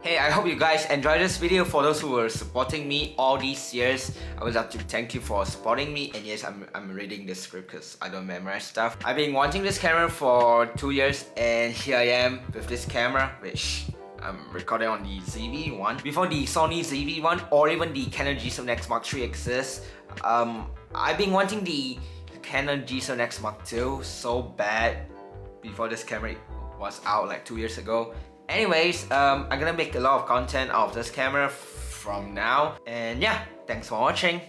Hey, I hope you guys enjoyed this video. For those who were supporting me all these years, I would like to thank you for supporting me. And yes, I'm reading the script because I don't memorize stuff. I've been wanting this camera for 2 years, and here I am with this camera, which I'm recording on the ZV1. Before the Sony ZV1 or even the Canon G7X Mark III exists, I've been wanting the Canon G7X Mark II so bad before this camera was out like 2 years ago. Anyways, I'm gonna make a lot of content out of this camera from now. And yeah, thanks for watching.